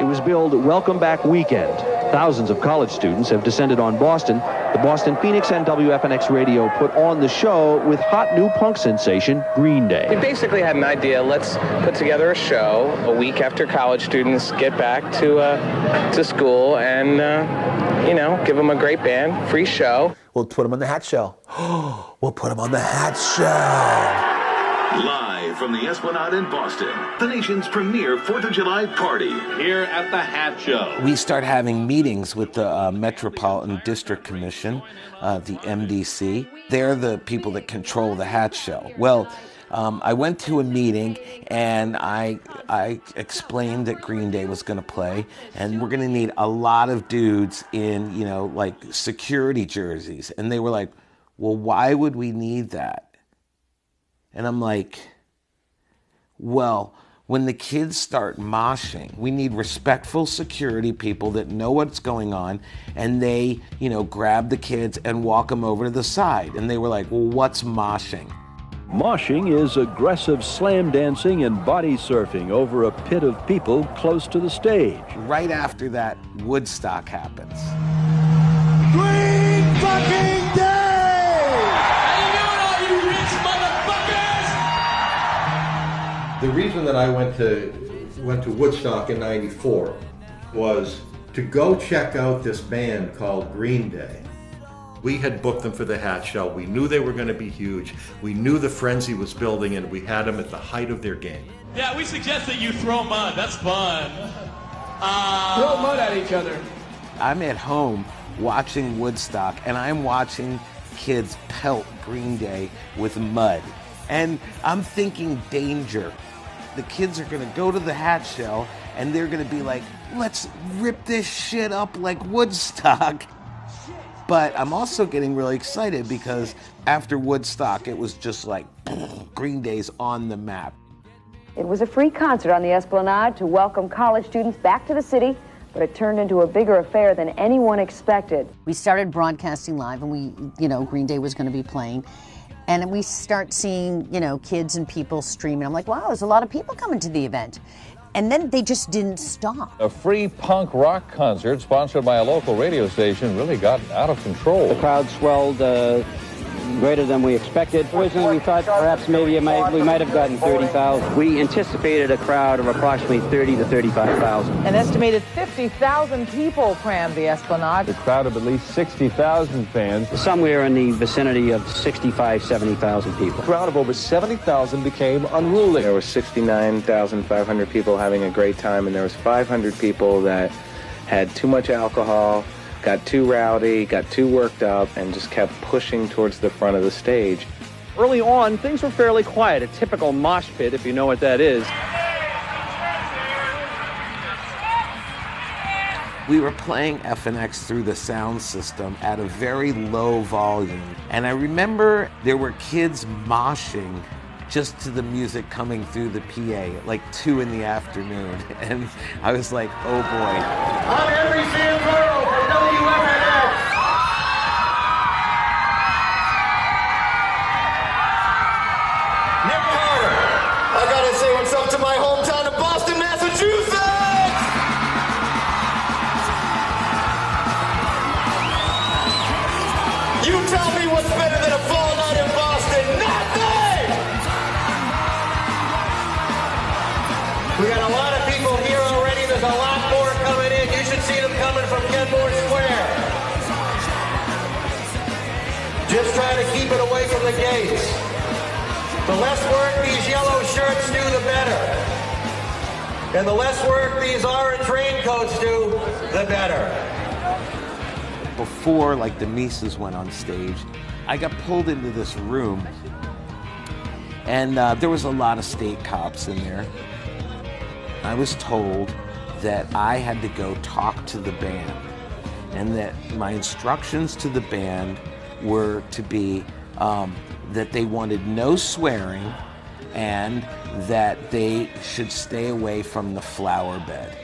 It was billed Welcome Back Weekend. Thousands of college students have descended on Boston. The Boston Phoenix and WFNX Radio put on the show with hot new punk sensation Green Day. We basically had an idea. Let's put together a show a week after college students get back to school and, give them a great band, free show. We'll put them on the Hat Show. We'll put them on the Hat Show. Live from the Esplanade in Boston, the nation's premier 4th of July party. Here at the Hat Show. We start having meetings with the Metropolitan District Commission, the MDC. They're the people that control the Hat Show. Well, I went to a meeting and I explained that Green Day was going to play and we're going to need a lot of dudes in, like security jerseys. And they were like, well, why would we need that? And I'm like, well, when the kids start moshing, we need respectful security people that know what's going on, and they, grab the kids and walk them over to the side. And they were like, well, what's moshing? Moshing is aggressive slam dancing and body surfing over a pit of people close to the stage. Right after that, Woodstock happens. Green fucking Day! The reason that I went to Woodstock in '94 was to go check out this band called Green Day. We had booked them for the Hat Show. We knew they were going to be huge. We knew the frenzy was building, and we had them at the height of their game. Yeah, we suggest that you throw mud. That's fun. Throw mud at each other. I'm at home watching Woodstock, and I'm watching kids pelt Green Day with mud. And I'm thinking danger. The kids are going to go to the Hat Show, and they're going to be like, let's rip this shit up like Woodstock. But I'm also getting really excited because after Woodstock, it was just like Green Day's on the map. It was a free concert on the Esplanade to welcome college students back to the city, but it turned into a bigger affair than anyone expected. We started broadcasting live, and Green Day was going to be playing. And we start seeing, kids and people streaming. I'm like, wow, there's a lot of people coming to the event. And then they just didn't stop. A free punk rock concert sponsored by a local radio station really got out of control. The crowd swelled greater than we expected. Originally, we thought perhaps maybe we might have gotten 30,000. We anticipated a crowd of approximately 30 to 35,000. An estimated 50,000 people crammed the Esplanade. The crowd of at least 60,000 fans. Somewhere in the vicinity of 65, 70,000 people. A crowd of over 70,000 became unruly. There were 69,500 people having a great time, and there was 500 people that had too much alcohol, got too rowdy, got too worked up, and just kept pushing towards the front of the stage. Early on, things were fairly quiet, a typical mosh pit, if you know what that is. We were playing FNX through the sound system at a very low volume. And I remember there were kids moshing just to the music coming through the PA at like 2 in the afternoon. And I was like, oh boy. I'm Henry Sanford for WFNX. Nick Carter. I gotta say what's up to my hometown of Boston, Massachusetts. You tell me what's better than a fall night in Boston? Nothing! We got a lot of people here already. There's a lot more coming in. You should see them coming from Kenmore Square. Just trying to keep it away from the gates. The less work these yellow shirts do, the better. And the less work these orange raincoats do, the better. Before the Mises went on stage, I got pulled into this room, and there was a lot of state cops in there. I was told that I had to go talk to the band, and that my instructions to the band were to be that they wanted no swearing and that they should stay away from the flower bed.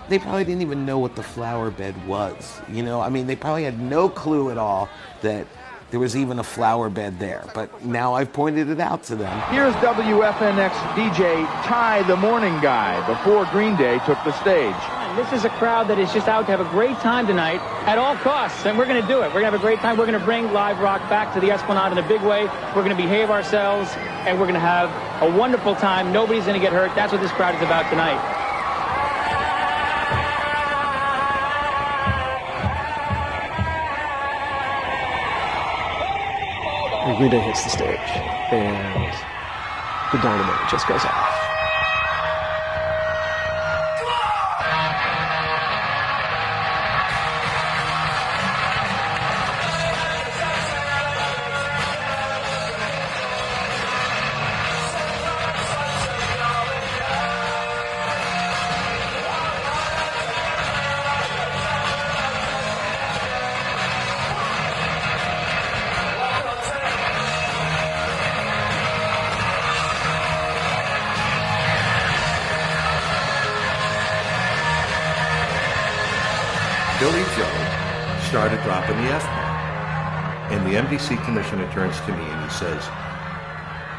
They probably didn't even know what the flower bed was. They probably had no clue at all that There was even a flower bed there, but now I've pointed it out to them. Here's WFNX DJ Ty the Morning Guy before Green Day took the stage. This is a crowd that is just out to have a great time tonight at all costs, and we're going to do it. We're going to have a great time. We're going to bring live rock back to the Esplanade in a big way. We're going to behave ourselves, and we're going to have a wonderful time. Nobody's going to get hurt. That's what this crowd is about tonight. Green Day hits the stage, and the dynamite just goes off. Billy Joe started dropping the F-bomb. And the MDC commissioner turns to me and he says,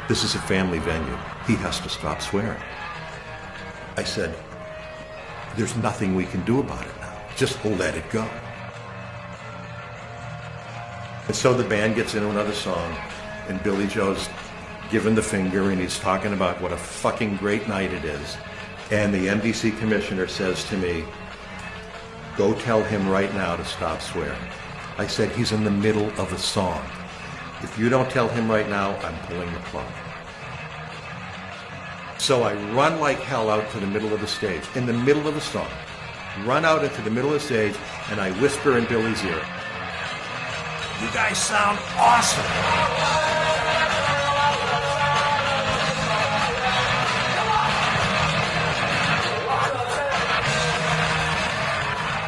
"This is a family venue. He has to stop swearing." I said, "There's nothing we can do about it now. Just let it go." And so the band gets into another song, and Billy Joe's giving the finger, and he's talking about what a fucking great night it is. And the MDC commissioner says to me, "Go tell him right now to stop swearing." I said, "He's in the middle of a song. If you don't tell him right now, I'm pulling the plug." So I run like hell out to the middle of the stage, in the middle of the song. Run out into the middle of the stage, and I whisper in Billy's ear, "You guys sound awesome."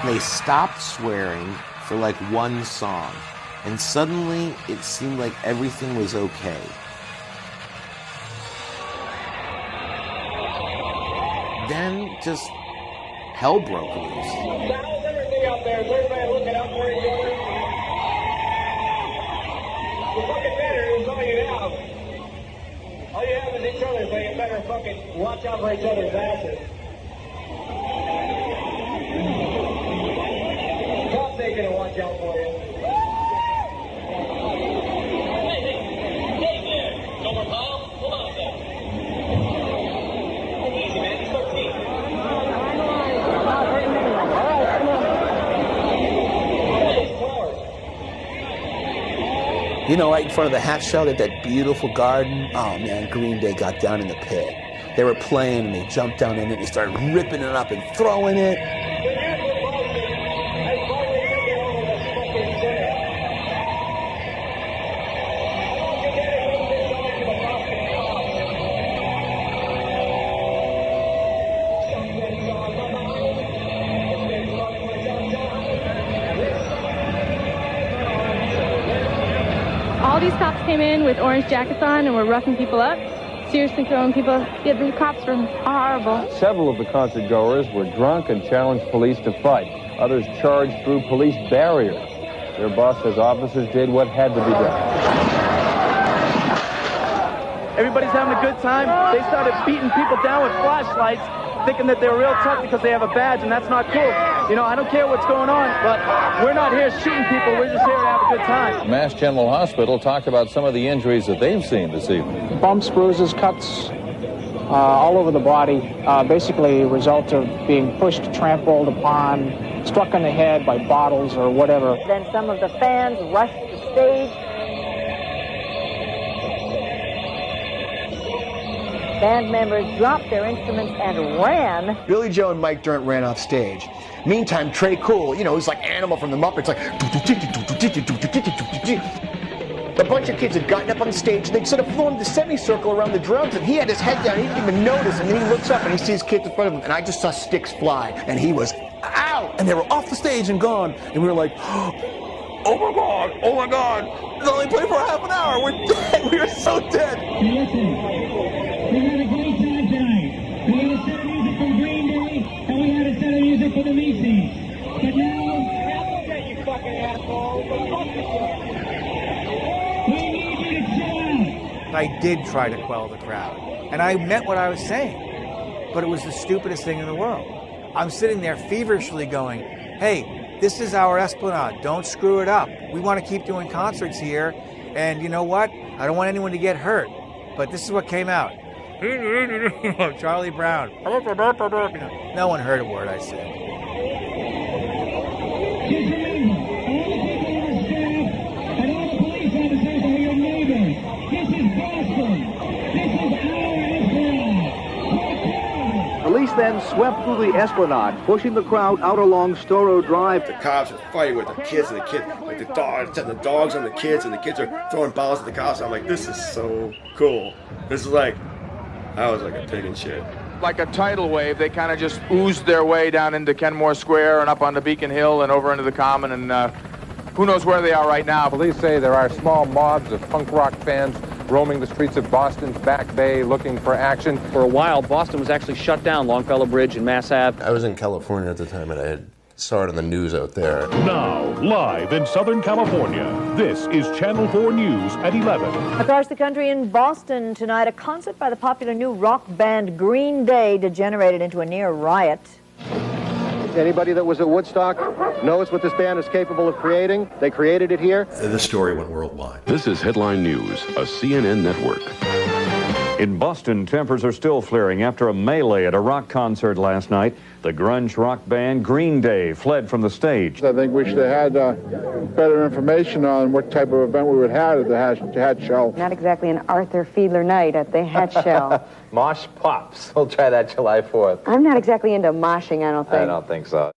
They stopped swearing for like one song, and suddenly it seemed like everything was okay. Then just hell broke loose. How's everything out there? Is everybody looking out for each other? You're fucking better is all you have. All you have is each other, so you better fucking watch out for each other's asses. Cops ain't gonna watch out for you. You know, right in front of the hat show, that beautiful garden. Oh man, Green Day got down in the pit. They were playing and they jumped down in it and they started ripping it up and throwing it. All these cops came in with orange jackets on and were roughing people up, seriously throwing people. Yeah, the cops were horrible. Several of the concert goers were drunk and challenged police to fight. Others charged through police barriers. Their boss says officers did what had to be done. Everybody's having a good time. They started beating people down with flashlights, thinking that they were real tough because they have a badge, and that's not cool. You know, I don't care what's going on, but we're not here shooting people. We're just here to have a good time. Mass General Hospital talked about some of the injuries that they've seen this evening. Bumps, bruises, cuts all over the body, basically a result of being pushed, trampled upon, struck on the head by bottles or whatever. Then some of the fans rushed the stage. Band members dropped their instruments and ran. Billy Joe and Mike Dirnt ran off stage. Meantime, Trey Cool, you know, he's like Animal from the Muppets, like... A bunch of kids had gotten up on the stage, and they'd sort of formed a semicircle around the drums, and he had his head down, he didn't even notice, and then he looks up and he sees kids in front of him, and I just saw sticks fly, and he was out! And they were off the stage and gone, and we were like, oh my God, oh my God, they only played for half an hour, we're dead, we are so dead. We had a great time tonight. We had a set of music from Green Day, and we had a set of music for the Macy's. But now... You fucking asshole. I did try to quell the crowd. And I meant what I was saying. But it was the stupidest thing in the world. I'm sitting there feverishly going, hey, this is our Esplanade. Don't screw it up. We want to keep doing concerts here. And you know what? I don't want anyone to get hurt. But this is what came out. Charlie Brown. No one heard a word I said. Police then swept through the Esplanade, pushing the crowd out along Storrow Drive. The cops are fighting with the kids, and like the dogs, setting the dogs on the kids, and the kids are throwing balls at the cops. I'm like, this is so cool. This is like, I was like a pig in shit. Like a tidal wave, they kind of just oozed their way down into Kenmore Square and up onto Beacon Hill and over into the Common, and who knows where they are right now. Police say there are small mobs of punk rock fans roaming the streets of Boston's Back Bay looking for action. For a while, Boston was actually shut down, Longfellow Bridge and Mass Ave. I was in California at the time, and I had saw it on the news out there. Now, live in Southern California, this is Channel 4 News at 11. Across the country in Boston tonight, a concert by the popular new rock band Green Day degenerated into a near riot. Anybody that was at Woodstock knows what this band is capable of creating. They created it here. This story went worldwide. This is Headline News, a CNN network. In Boston, tempers are still flaring after a melee at a rock concert last night. The grunge rock band Green Day fled from the stage. I think we should have had better information on what type of event we would have at the Hat Shell. Not exactly an Arthur Fiedler night at the Hat Shell. Mosh Pops. We'll try that July 4th. I'm not exactly into moshing, I don't think. I don't think so.